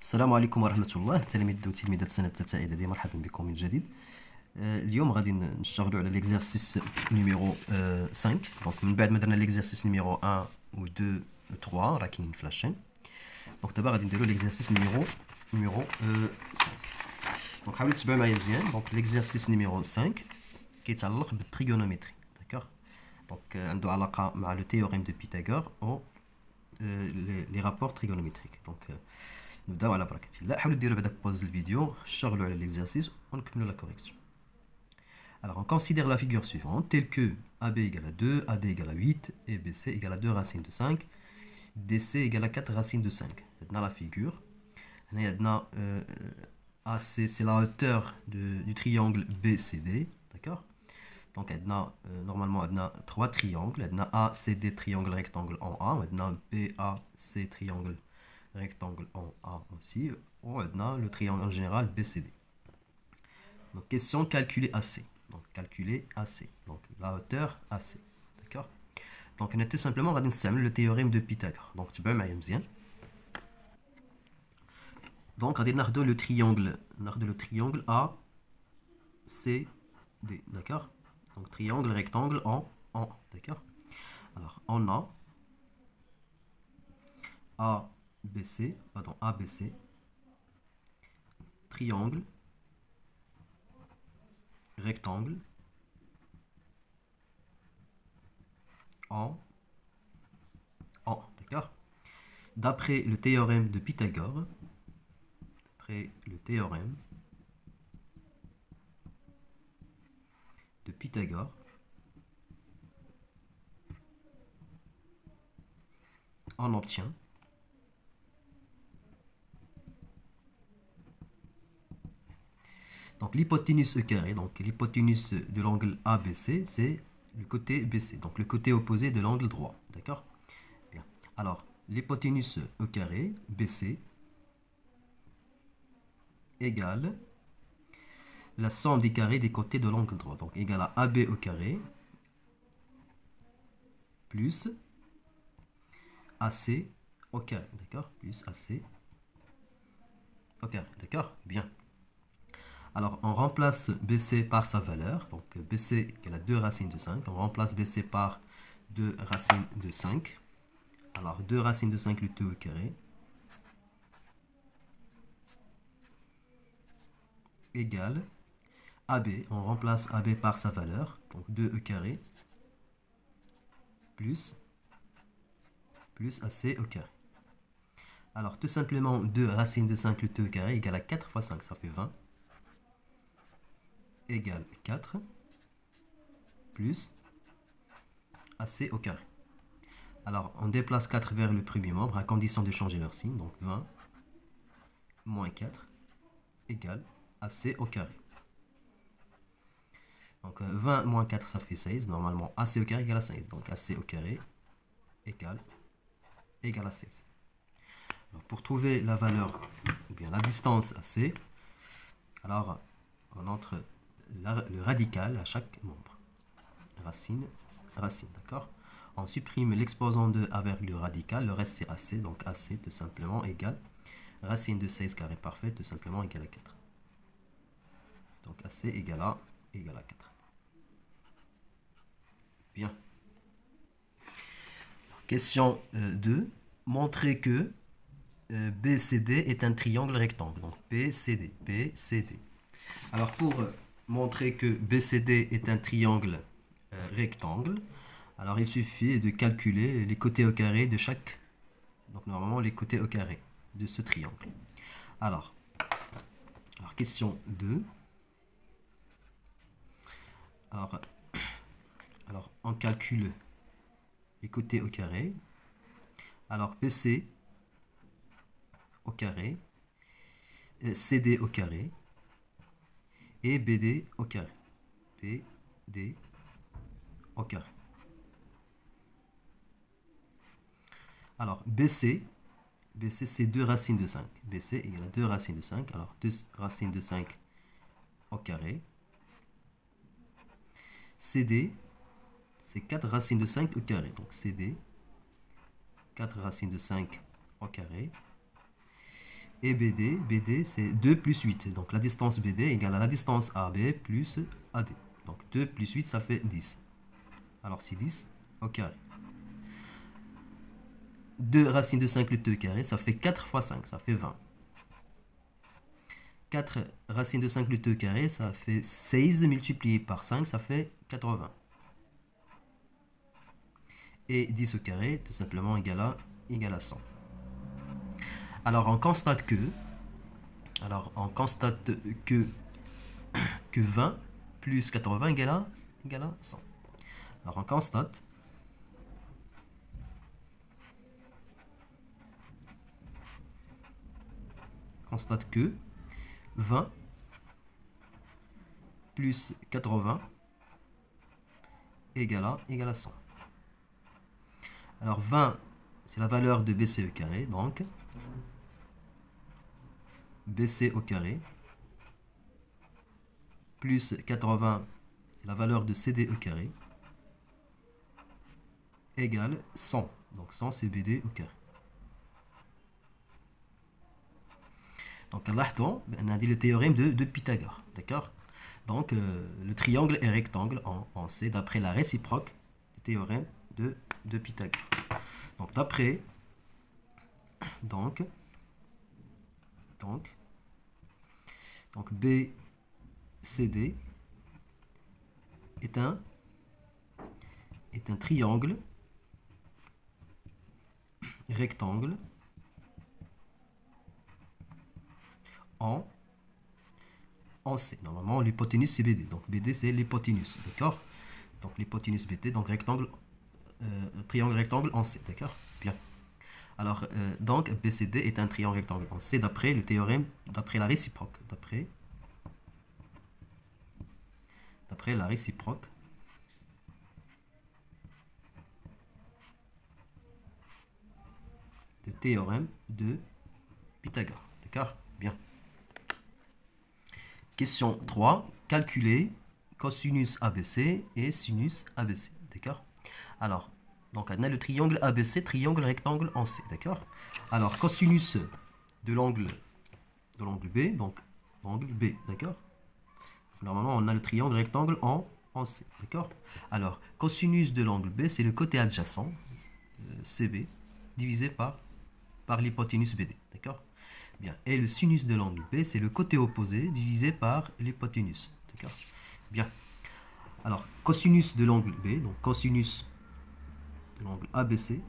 السلام عليكم ورحمة الله تلاميذ وتلميذات سنة الثالثة إعدادية، مرحبا بكم من جديد. اليوم غادي نشتغلوا على ليكزارسيس نيميرو 5. دونك من بعد ما درنا ليكزارسيس نيميرو 1 و 2 و 3 راه كاينين في لاشين. دونك دابا غادي نديرو ليكزارسيس نيميرو 5. دونك حاولوا تتبعوا معايا مزيان. دونك ليكزارسيس نيميرو 5 كيتعلق بالتريغونومتري، داكوغ. دونك عنده علاقة مع لو تhéorème de Pythagore او لي رابور تريغونومتريك. دونك نبداو على بركة الله. حاولوا ديروا بعدا بوز الفيديو، شغلوا على l'exercice ونكملوا la correction. Alors on considère la figure suivante telle que AB égale à 2, AD égale à 8 et BC égale à 2 racines de 5, DC égale à 4 racines de 5. Dans la figure, AC c'est la hauteur du triangle BCD, d'accord. Donc normalement on a 3 triangles, on a ACD triangle rectangle en A, on a BAC triangle rectangle en A aussi, on a le triangle en général BCD. Donc question calculer AC. Donc calculer AC. Donc la hauteur AC. D'accord. Donc on a tout simplement le théorème de Pythagore. Donc tu peux m'aider. Donc on a le triangle ACD. D'accord. Donc triangle rectangle en d'accord. Alors on a ABC, triangle, rectangle, en, d'accord. D'après le théorème de Pythagore, on obtient donc l'hypoténuse E carré. Donc l'hypoténuse de l'angle ABC, c'est le côté BC, donc le côté opposé de l'angle droit, d'accord. Bien. Alors l'hypoténuse E carré BC égale la somme des carrés des côtés de l'angle droit, donc égale à AB au carré plus AC au carré, d'accord, plus AC au carré, d'accord. Bien. Alors, on remplace BC par sa valeur. Donc, BC égale à 2 racines de 5. On remplace BC par 2 racines de 5. Alors, 2 racines de 5, le tout au carré. Égale AB. On remplace AB par sa valeur. Donc, 2 au carré. Plus AC au carré. Alors, tout simplement, 2 racines de 5, le tout au carré, égale à 4 fois 5, ça fait 20. Égale 4 plus AC au carré. Alors on déplace 4 vers le premier membre à condition de changer leur signe. Donc 20 moins 4 égale AC au carré. Donc 20 moins 4 ça fait 16. Normalement AC au carré égale à 16. Donc AC au carré égale à 16. Alors, pour trouver la valeur ou bien la distance AC, alors on entre le radical à chaque membre. Racine, d'accord. On supprime l'exposant de avec le radical, le reste c'est AC, donc AC tout simplement égale racine de 16 carré parfait, tout simplement égale à 4. Donc AC égale à 4. Bien. Question 2. Montrer que BCD est un triangle rectangle. Donc BCD. Alors pour montrer que BCD est un triangle rectangle, alors il suffit de calculer les côtés au carré de chaque, donc normalement les côtés au carré de ce triangle. Alors question 2. Alors on calcule les côtés au carré. Alors BC au carré, CD au carré et BD au carré. BD au carré. Alors BC c'est 2 racines de 5. BC égale à 2 racines de 5. Alors 2 racines de 5 au carré. CD c'est 4 racines de 5 au carré. Donc CD 4 racines de 5 au carré. Et BD c'est 2 plus 8. Donc la distance BD égale à la distance AB plus AD. Donc 2 plus 8, ça fait 10. Alors c'est 10 au carré. 2 racine de 5 le 2 carré, ça fait 4 fois 5, ça fait 20. 4 racine de 5 le 2 carré, ça fait 16 multiplié par 5, ça fait 80. Et 10 au carré, tout simplement égale à 100. Alors on constate que 20 plus 80 égale à 100. Alors on constate que 20 plus 80 égale à 100. Alors 20, c'est la valeur de BC au carré, donc BC au carré plus 80, c'est la valeur de CD au carré, égale 100. Donc 100, c'est BD au carré. Donc là, on a dit le théorème de Pythagore. D'accord? Donc le triangle est rectangle en C d'après la réciproque du théorème de Pythagore. Donc d'après donc BCD est un triangle rectangle en C. Normalement, l'hypoténuse c'est BD. Donc BD c'est l'hypoténuse. D'accord? Donc l'hypoténuse BD, donc rectangle, triangle rectangle en C. D'accord? Bien. Alors, donc BCD est un triangle rectangle en C d'après le théorème, d'après la réciproque. D'après la réciproque du théorème de Pythagore. D'accord? Bien. Question 3. Calculer cosinus ABC et sinus ABC. D'accord? Alors, donc on a le triangle ABC, triangle rectangle en C. D'accord? Alors, cosinus de l'angle B, donc l'angle B. D'accord? Normalement, on a le triangle rectangle en C. D'accord? Alors, cosinus de l'angle B, c'est le côté adjacent, CB, divisé par l'hypoténuse BD. D'accord? Bien. Et le sinus de l'angle B, c'est le côté opposé divisé par l'hypoténuse. D'accord? Bien. Alors, cosinus de l'angle B, donc cosinus de l'angle ABC,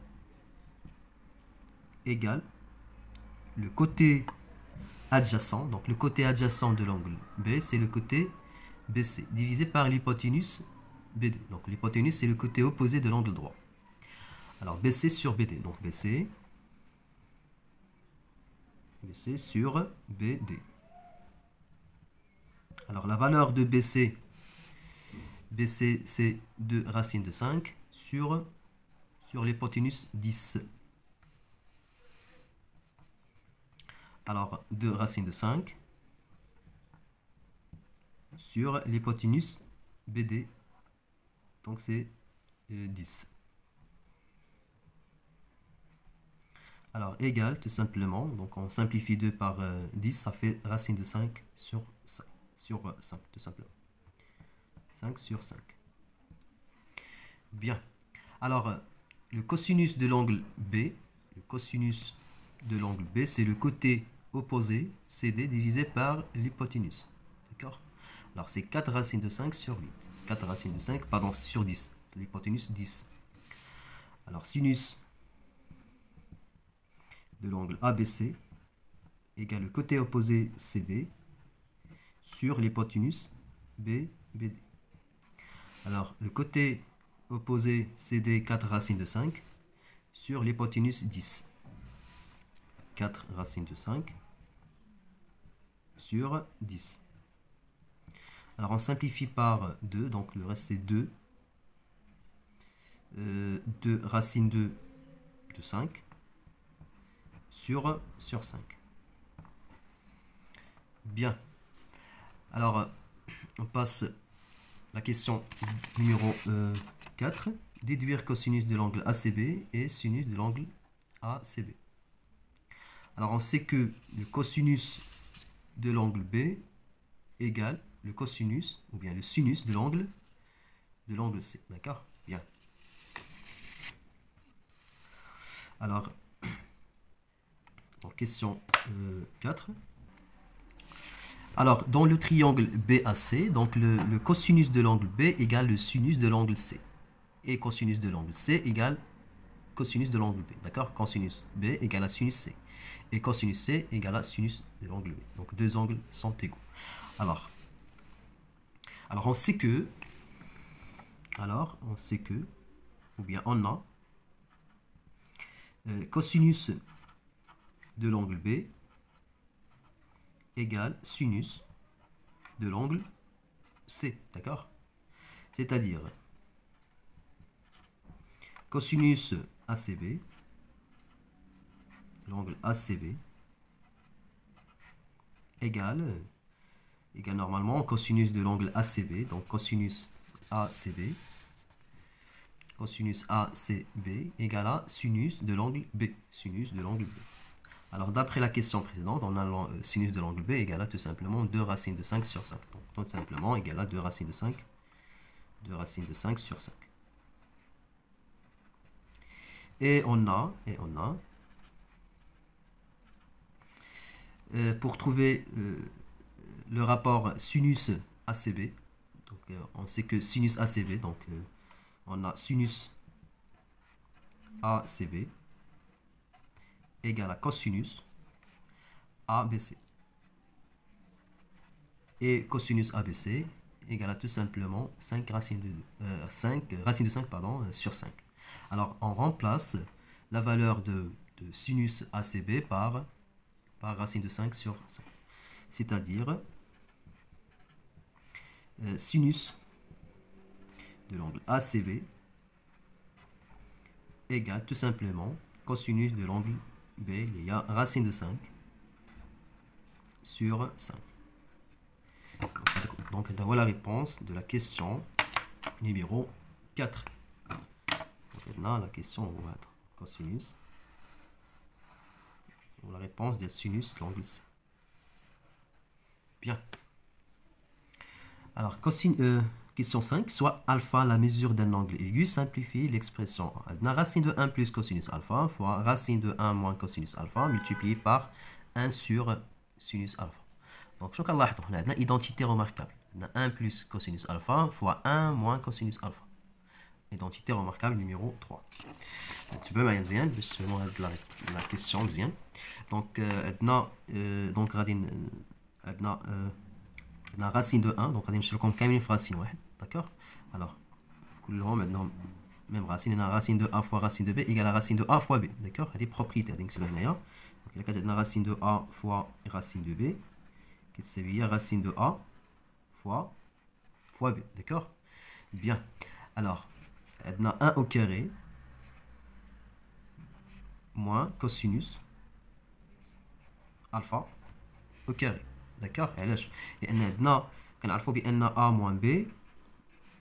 égale le côté adjacent. Donc, le côté adjacent de l'angle B, c'est le côté BC, divisé par l'hypoténuse BD. Donc, l'hypoténuse, c'est le côté opposé de l'angle droit. Alors, BC sur BD. Donc, BC sur BD. Alors la valeur de BC c'est 2 racine de 5 sur l'hypoténuse 10. Alors 2 racine de 5 sur l'hypoténuse BD. Donc c'est 10. Alors, égal, tout simplement. Donc, on simplifie 2 par 10, ça fait racine de 5 sur 5, tout simplement. 5 sur 5. Bien. Alors, le cosinus de l'angle B, c'est le côté opposé, CD, divisé par l'hypoténuse. D'accord? Alors, c'est 4 racines de 5 sur 8. 4 racines de 5, pardon, sur 10. L'hypoténuse, 10. Alors, sinus de l'angle ABC égale le côté opposé CD sur l'hypoténuse BD. Alors, le côté opposé CD, 4 racines de 5 sur l'hypoténuse 10. 4 racines de 5 sur 10. Alors, on simplifie par 2, donc le reste c'est 2. 2 racines de 5 sur 5. Bien. Alors, on passe la question numéro 4. Déduire cosinus de l'angle ACB et sinus de l'angle ACB. Alors, on sait que le cosinus de l'angle B égale le cosinus, ou bien le sinus de l'angle C. D'accord? Bien. Alors, question 4. Alors, dans le triangle BAC, donc le cosinus de l'angle B égale le sinus de l'angle C. Et cosinus de l'angle C égale cosinus de l'angle B. D'accord? Cosinus B égale à sinus C. Et cosinus C égale à sinus de l'angle B. Donc, deux angles sont égaux. Alors on sait que, ou bien on a cosinus de l'angle B égale sinus de l'angle C, d'accord? C'est-à-dire cosinus ACB, l'angle ACB, égale normalement cosinus de l'angle ACB, donc cosinus ACB égale à sinus de l'angle B, Alors, d'après la question précédente, on a sinus de l'angle B égale à tout simplement 2 racines de 5 sur 5. Donc, tout simplement égale à 2 racines de 5. 2 racines de 5 sur 5. Et on a pour trouver le rapport sinus ACB, donc on sait que sinus ACB, donc on a sinus ACB égale à cosinus ABC. Et cosinus ABC égale à tout simplement 5 racines de 5 sur 5. Alors on remplace la valeur de sinus ACB par racine de 5 sur 5. C'est-à-dire sinus de l'angle ACB égale tout simplement cosinus de l'angle B, il y a racine de 5 sur 5. Donc voilà la réponse de la question numéro 4. Donc maintenant la question va être cosinus. La réponse de sinus de l'angle C. Bien. Alors, question 5. Soit alpha la mesure d'un angle aigu, simplifie l'expression. La racine de 1 plus cosinus alpha fois racine de 1 moins cosinus alpha multiplié par 1 sur sinus alpha. Donc, je vais on a une identité remarquable. On a 1 plus cosinus alpha fois 1 moins cosinus alpha. Identité remarquable numéro 3. Tu peux m'aider bien, je vais la question bien. Donc, donc la racine de 1, donc on va comme une racine, d'accord? Alors, maintenant, même racine, la racine de A fois racine de B égale à racine de A fois B, d'accord? Il y a des propriétés, donc la racine de A fois racine de B, qui c'est racine de A fois B, d'accord? Bien. Alors, on a 1 au carré moins cosinus alpha au carré, d'accord? علاش؟ لأن عندنا كنعرفوا بأن A moins B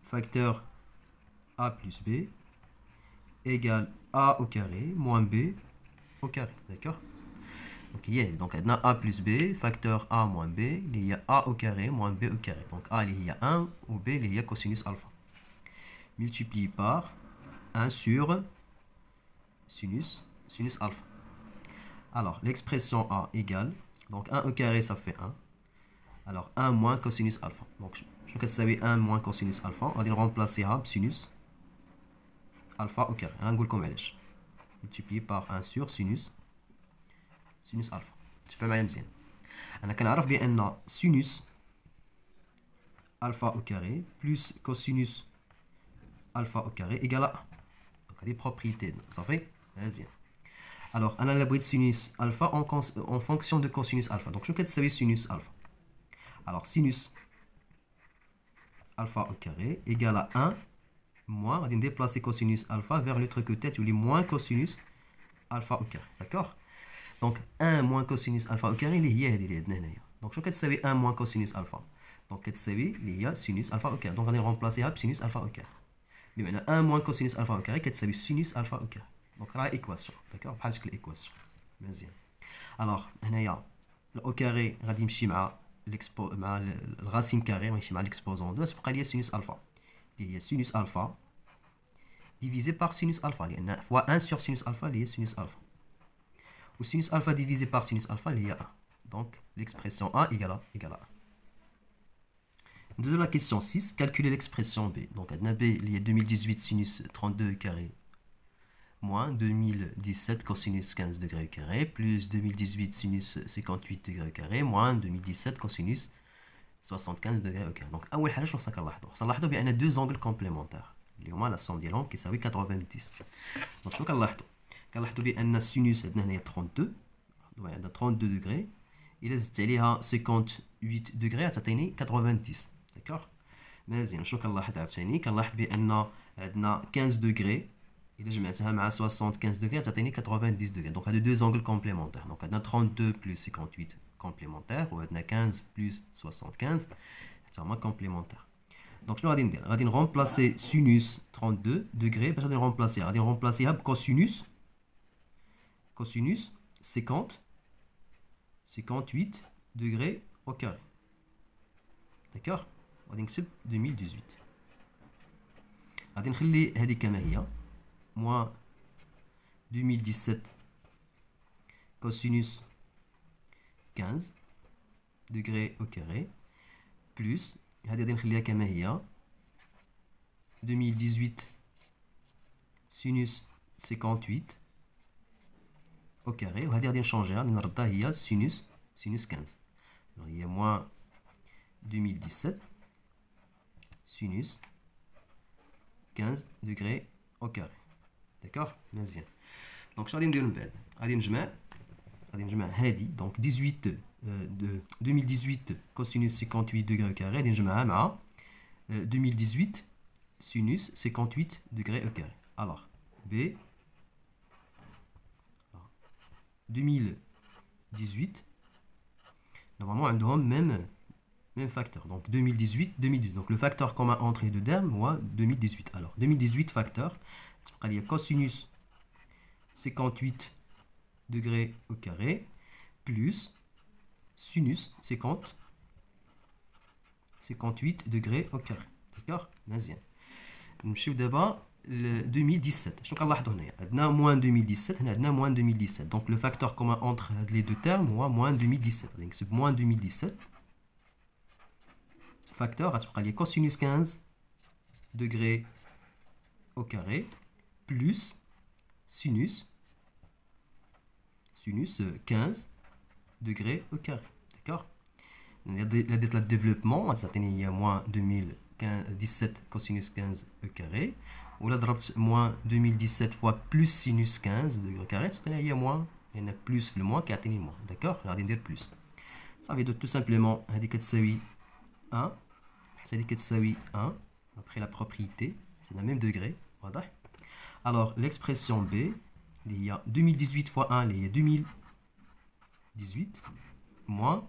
facteur A plus B égale A au carré moins B au carré, d'accord? Donc عندنا A plus B facteur A moins B اللي هي A au carré moins B au carré. Donc A اللي هي 1 و B اللي هي cosinus alpha multiplié par 1 sur sinus alpha. Alors, l'expression A égale, donc 1 au carré, ça fait 1. Alors, 1 moins cosinus alpha. Donc, je vais savoir 1 moins cosinus alpha. On va remplacer A, sinus alpha au carré. On va comme multiplié par 1 sur sinus alpha. Tu peux m'aider bien. On a bien sinus alpha au carré plus cosinus alpha au carré égale à 1. Donc, les propriétés, ça fait vas-y. Alors, on a la bride sinus alpha en fonction de cosinus alpha. Donc, je vais savoir sinus alpha. Alors, sinus alpha au carré égale à 1 moins, on va déplacer cosinus alpha vers l'autre côté, tu lis moins cosinus alpha au carré. D'accord? Donc, 1 moins cosinus alpha au carré, il y a donc, je vais savoir 1 moins cosinus alpha. Donc, je vais savoir il y a sinus alpha au carré. Donc, on va remplacer sinus alpha au carré. Mais maintenant, 1 moins cosinus alpha au carré, je vais savoir sinus alpha au carré. Donc, là, équation. D'accord? Pas l'équation. Vas-y. الوغ هنايا الاو كاري غادي يمشي مع مع الراسين كاري ماشي مع ليكسبوزون 2 تبقى لي سينوس الفا اللي هي سينوس الفا divisé par sinus alpha لأن fois 1 sur sinus alpha اللي هي sinus alpha و sinus alpha divisé par sinus alpha اللي هي 1 donc l'expression A égale à 1. De la question 6, calculer l'expression B. Donc, B, il y a 2018 sinus 32 carré moins 2017 cosinus 15 degrés carré plus 2018 sinus 58 degrés carré moins 2017 cosinus 75 degrés carré. Donc, أول حاجة شنو كنلاحظوا بأن deux angles complémentaires اللي هما لا سوم ديالهم كيساوي 90. دونك شنو كنلاحظوا بأن sinus عندنا هنايا 32 عندنا 32 degrés إلا زدت عليها 58 degrés غتعطيني 90. داكوغ مزيان. شنو كنلاحظ عاوتاني كنلاحظ بان عندنا 15 دوغري الا جمعتها مع 75 دوغري تعطيني 90 دوغري. دونك هادو دو زونغل كومبليمونتير. دونك عندنا 32 بلس 58 كومبليمونتير وعندنا 15 بلس 75 حتى هما كومبليمونتير. دونك شنو غادي ندير غادي نرومبلاسي سينوس 32 دوغري باش غادي نرومبلاسيها غادي نرومبلاسيها بكوسينوس 58 degrés au carré. D'accord. غادي نكتب 2018 غادي نخلي هذه كما هي moins 2017 cosinus 15 degrés au carré plus هذه غادي نخليها كما هي 2018 sinus 58 au carré وهذه غادي نشونجيها غادي نردها هي sinus 15 هي moins 2017 sinus 15 degrés au carré. D'accord. مزيان. دونك شنو غادي ندير من بعد غادي نجمع هادي دونك 2018 cosinus 58 degrés au carré غادي نجمعها مع 2018 sinus 58 degrés au carré. Alors B 2018 normalement عندهم même facteur. Donc 2018. Donc le facteur commun entre les deux termes, moi 2018. Alors 2018 facteur, il y a cosinus 58 degrés au carré plus sinus 58 degrés au carré. D'accord. مزيان. نمشيو دابا ل 2017. شنو كنلاحظوا هنايا عندنا moins 2017 هنا عندنا moins 2017. Donc le facteur commun entre les deux termes هو moins 2017. غادي نكتب moins 2017 facteur غتبقى لي cosinus 15 degrés au carré plus sinus 15 degrés au carré. D'accord. La dette de développement غتعطيني هي moins 2017 cosinus 15 au carré ولا ضربت moins 2017 fois plus sinus 15 degrés au carré تعطيني هي moins لان plus في الموان كيعطيني moins. D'accord. غادي ندير plus صافي. دو tout simplement هذه كتساوي 1 c'est-à-dire que c'est 1 après la propriété, c'est le même degré. Voilà. Alors l'expression B, il y a 2018 fois 1, il y a 2018 moins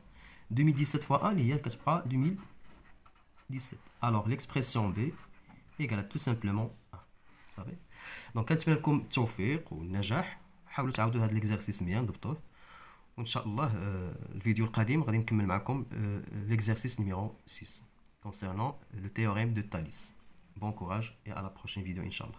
2017 fois 1, il y a 2017. Alors l'expression B égale à tout simplement 1. صافي. دونك كنتمنى لكم التوفيق والنجاح. حاولوا تعاودوا هذا الاكزرسيس مزيان ضبطوه وان شاء الله الفيديو القادم غادي نكمل معكم l'exercice numéro 6 concernant le théorème de Thalès. Bon courage et à la prochaine vidéo, Inch'Allah.